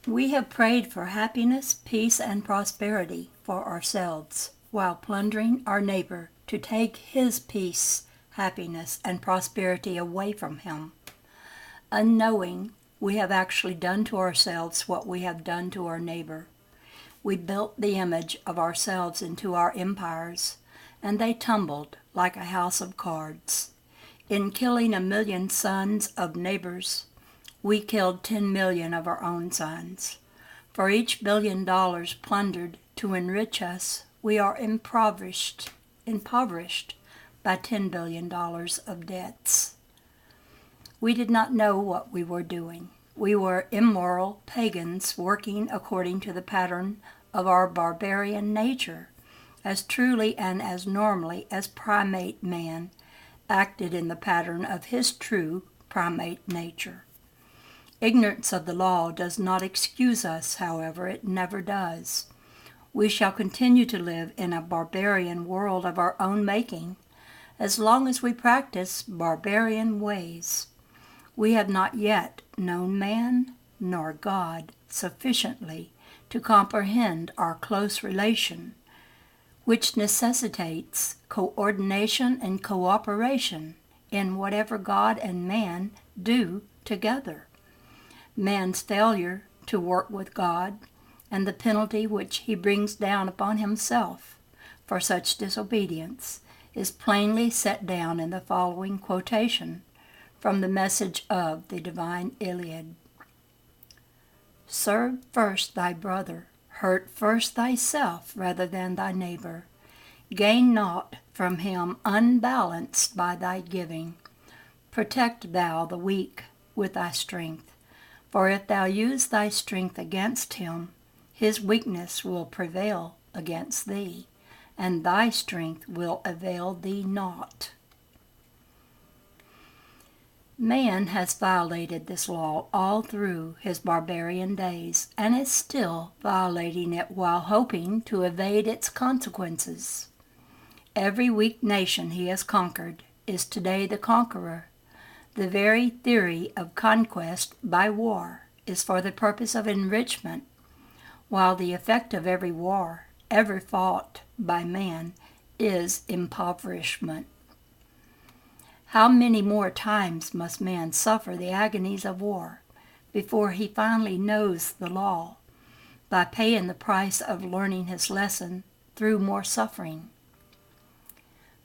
We have prayed for happiness, peace, and prosperity for ourselves, while plundering our neighbor to take his peace, happiness, and prosperity away from him. Unknowing, we have actually done to ourselves what we have done to our neighbor. We built the image of ourselves into our empires, and they tumbled like a house of cards. In killing 1,000,000 sons of neighbors, we killed 10 million of our own sons. For each $1 billion plundered to enrich us, we are impoverished by $10 billion of debts. We did not know what we were doing. We were immoral pagans working according to the pattern of our barbarian nature, as truly and as normally as primate man acted in the pattern of his true primate nature. Ignorance of the law does not excuse us, however, it never does. We shall continue to live in a barbarian world of our own making, as long as we practice barbarian ways. We have not yet known man nor God sufficiently to comprehend our close relation, which necessitates coordination and cooperation in whatever God and man do together. Man's failure to work with God and the penalty which he brings down upon himself for such disobedience is plainly set down in the following quotation from the message of the Divine Iliad. Serve first thy brother, hurt first thyself rather than thy neighbor. Gain naught from him unbalanced by thy giving. Protect thou the weak with thy strength. For if thou use thy strength against him, his weakness will prevail against thee, and thy strength will avail thee naught. Man has violated this law all through his barbarian days, and is still violating it while hoping to evade its consequences. Every weak nation he has conquered is today the conqueror. The very theory of conquest by war is for the purpose of enrichment, while the effect of every war ever fought by man is impoverishment. How many more times must man suffer the agonies of war before he finally knows the law, by paying the price of learning his lesson through more suffering?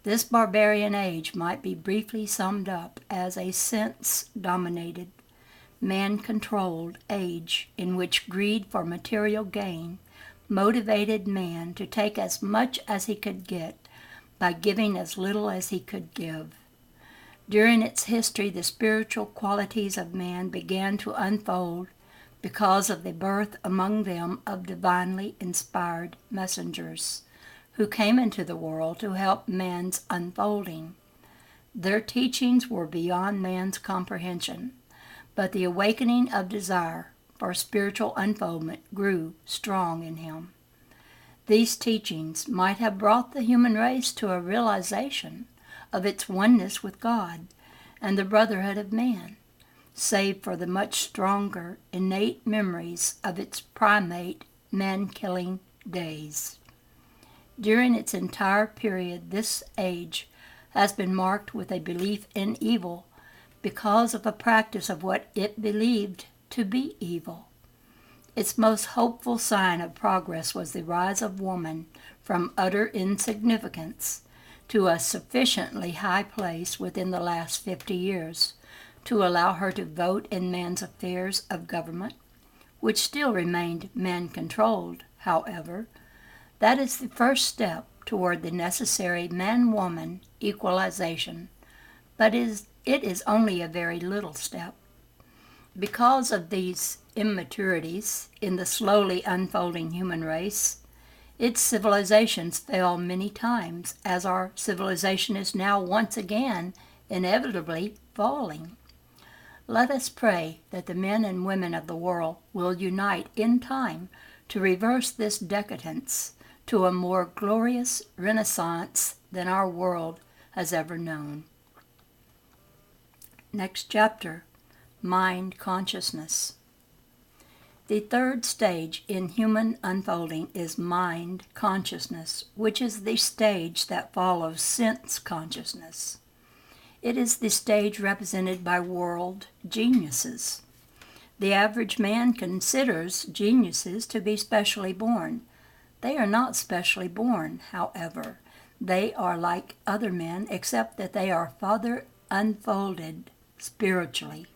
This barbarian age might be briefly summed up as a sense-dominated, man-controlled age in which greed for material gain motivated man to take as much as he could get by giving as little as he could give. During its history, the spiritual qualities of man began to unfold because of the birth among them of divinely inspired messengers who came into the world to help man's unfolding. Their teachings were beyond man's comprehension, but the awakening of desire for spiritual unfoldment grew strong in him. These teachings might have brought the human race to a realization of its oneness with God and the brotherhood of man, save for the much stronger innate memories of its primate man-killing days. During its entire period, this age has been marked with a belief in evil because of a practice of what it believed to be evil. Its most hopeful sign of progress was the rise of woman from utter insignificance to a sufficiently high place within the last 50 years to allow her to vote in man's affairs of government, which still remained man-controlled, however. That is the first step toward the necessary man-woman equalization, but it is only a very little step. Because of these immaturities in the slowly unfolding human race, its civilizations fell many times, as our civilization is now once again inevitably falling. Let us pray that the men and women of the world will unite in time to reverse this decadence to a more glorious renaissance than our world has ever known. Next chapter, Mind Consciousness. The third stage in human unfolding is mind consciousness, which is the stage that follows sense consciousness. It is the stage represented by world geniuses. The average man considers geniuses to be specially born. They are not specially born, however. They are like other men, except that they are further unfolded spiritually.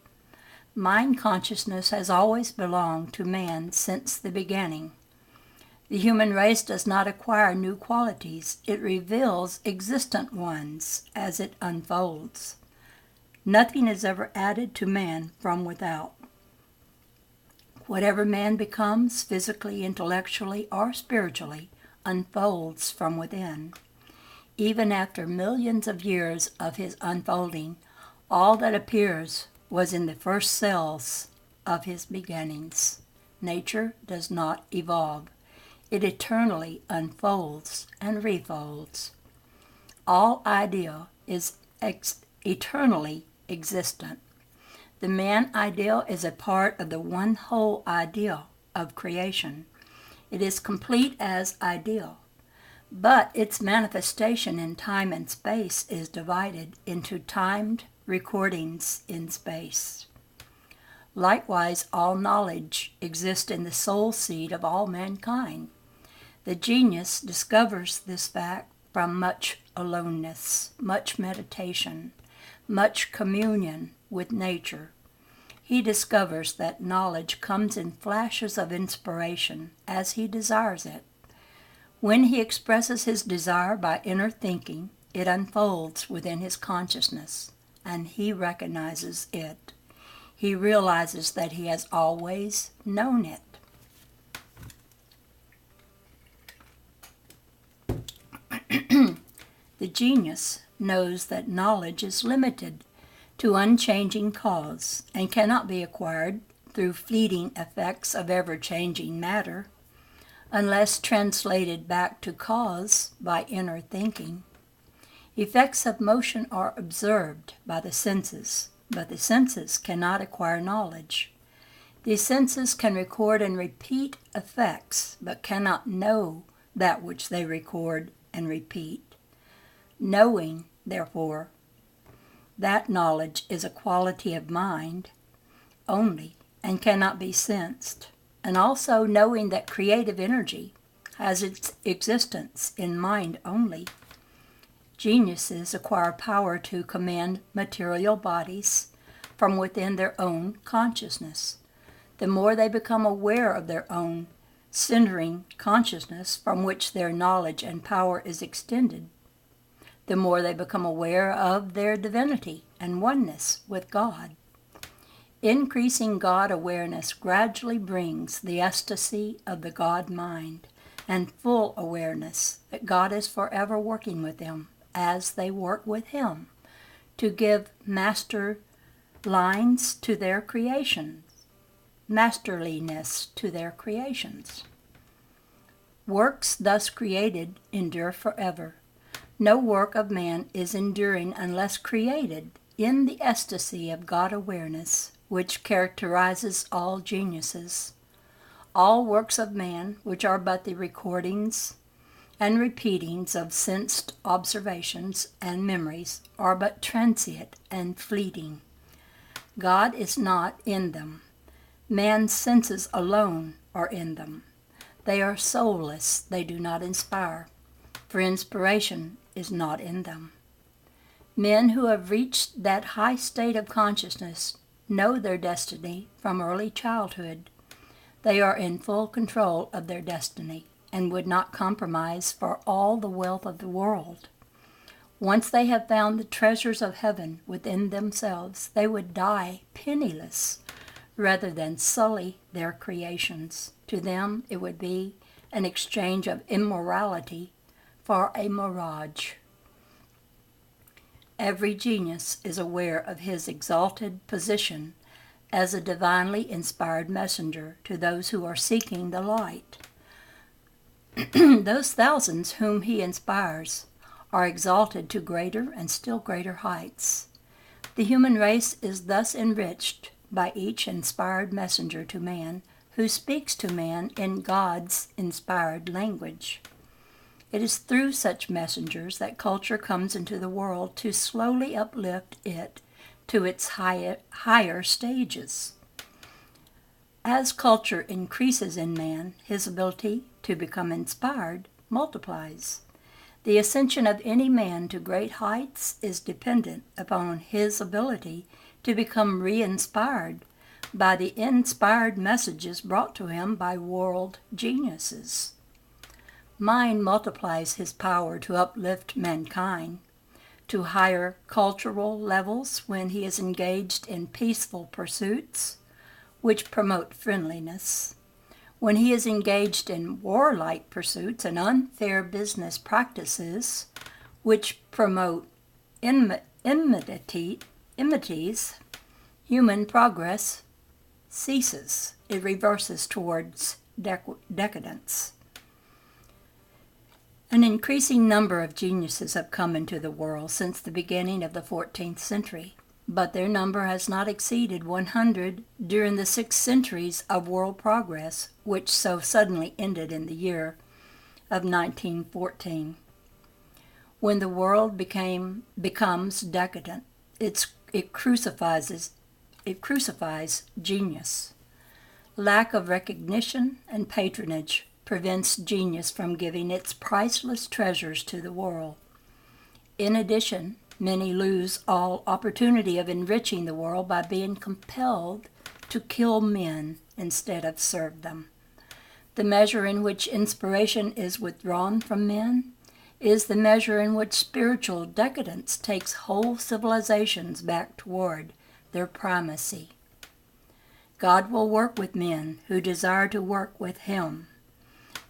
Mind consciousness has always belonged to man since the beginning. The human race does not acquire new qualities. It reveals existent ones as it unfolds. Nothing is ever added to man from without. Whatever man becomes, physically, intellectually, or spiritually, unfolds from within. Even after millions of years of his unfolding, all that appears was in the first cells of his beginnings. Nature does not evolve. It eternally unfolds and refolds. All idea is eternally existent. The man ideal is a part of the one whole ideal of creation. It is complete as ideal, but its manifestation in time and space is divided into timed recordings in space. Likewise, all knowledge exists in the soul seed of all mankind. The genius discovers this fact from much aloneness, much meditation, much communion with nature. He discovers that knowledge comes in flashes of inspiration as he desires it. When he expresses his desire by inner thinking, it unfolds within his consciousness, and he recognizes it. He realizes that he has always known it. The genius knows that knowledge is limited to unchanging cause and cannot be acquired through fleeting effects of ever-changing matter, unless translated back to cause by inner thinking. Effects of motion are observed by the senses, but the senses cannot acquire knowledge. The senses can record and repeat effects, but cannot know that which they record and repeat. Knowing, therefore, that knowledge is a quality of mind only and cannot be sensed, and also knowing that creative energy has its existence in mind only. Geniuses acquire power to command material bodies from within their own consciousness. The more they become aware of their own centering consciousness from which their knowledge and power is extended, the more they become aware of their divinity and oneness with God. Increasing God awareness gradually brings the ecstasy of the God mind and full awareness that God is forever working with them as they work with Him to give master lines to their creations, masterliness to their creations. Works thus created endure forever. No work of man is enduring unless created in the ecstasy of God awareness, which characterizes all geniuses. All works of man, which are but the recordings and repeatings of sensed observations and memories, are but transient and fleeting. God is not in them. Man's senses alone are in them. They are soulless, they do not inspire, for inspiration is not in them. Men who have reached that high state of consciousness know their destiny from early childhood. They are in full control of their destiny and would not compromise for all the wealth of the world. Once they have found the treasures of heaven within themselves, they would die penniless rather than sully their creations. To them, it would be an exchange of immorality for a mirage. Every genius is aware of his exalted position as a divinely inspired messenger to those who are seeking the light. Those thousands whom he inspires are exalted to greater and still greater heights. The human race is thus enriched by each inspired messenger to man who speaks to man in God's inspired language. It is through such messengers that culture comes into the world to slowly uplift it to its higher stages. As culture increases in man, his ability to become inspired multiplies. The ascension of any man to great heights is dependent upon his ability to become re-inspired by the inspired messages brought to him by world geniuses. Mind multiplies his power to uplift mankind to higher cultural levels when he is engaged in peaceful pursuits, which promote friendliness. When he is engaged in warlike pursuits and unfair business practices, which promote enmities, human progress ceases. It reverses towards decadence. An increasing number of geniuses have come into the world since the beginning of the 14th century, but their number has not exceeded 100 during the 6 centuries of world progress, which so suddenly ended in the year of 1914. When the world becomes decadent, it crucifies genius. Lack of recognition and patronage prevents genius from giving its priceless treasures to the world. In addition, many lose all opportunity of enriching the world by being compelled to kill men instead of serve them. The measure in which inspiration is withdrawn from men is the measure in which spiritual decadence takes whole civilizations back toward their primacy. God will work with men who desire to work with Him,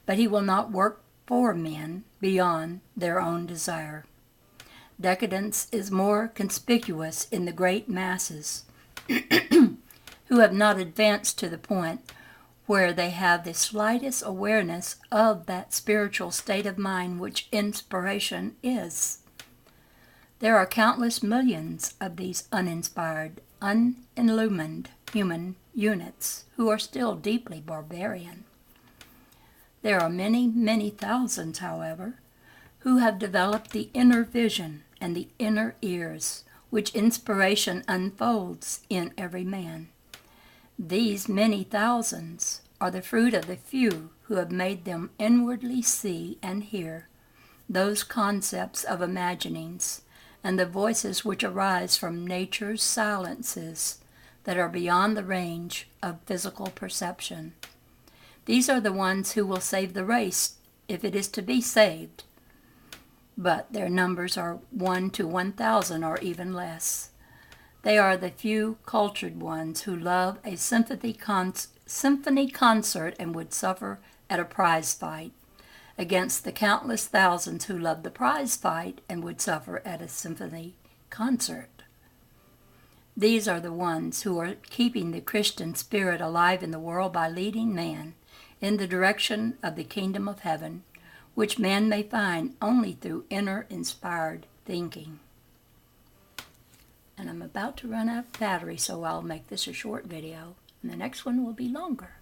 but He will not work for men beyond their own desire. Decadence is more conspicuous in the great masses who have not advanced to the point where they have the slightest awareness of that spiritual state of mind which inspiration is. There are countless millions of these uninspired, unillumined human units who are still deeply barbarian. There are many, many thousands, however, who have developed the inner vision and the inner ears, which inspiration unfolds in every man. These many thousands are the fruit of the few who have made them inwardly see and hear those concepts of imaginings and the voices which arise from nature's silences that are beyond the range of physical perception. These are the ones who will save the race if it is to be saved, but their numbers are 1 to 1,000 or even less. They are the few cultured ones who love a symphony concert and would suffer at a prize fight, against the countless thousands who love the prize fight and would suffer at a symphony concert. These are the ones who are keeping the Christian spirit alive in the world by leading man in the direction of the kingdom of heaven, which man may find only through inner inspired thinking. And I'm about to run out of battery, so I'll make this a short video, and the next one will be longer.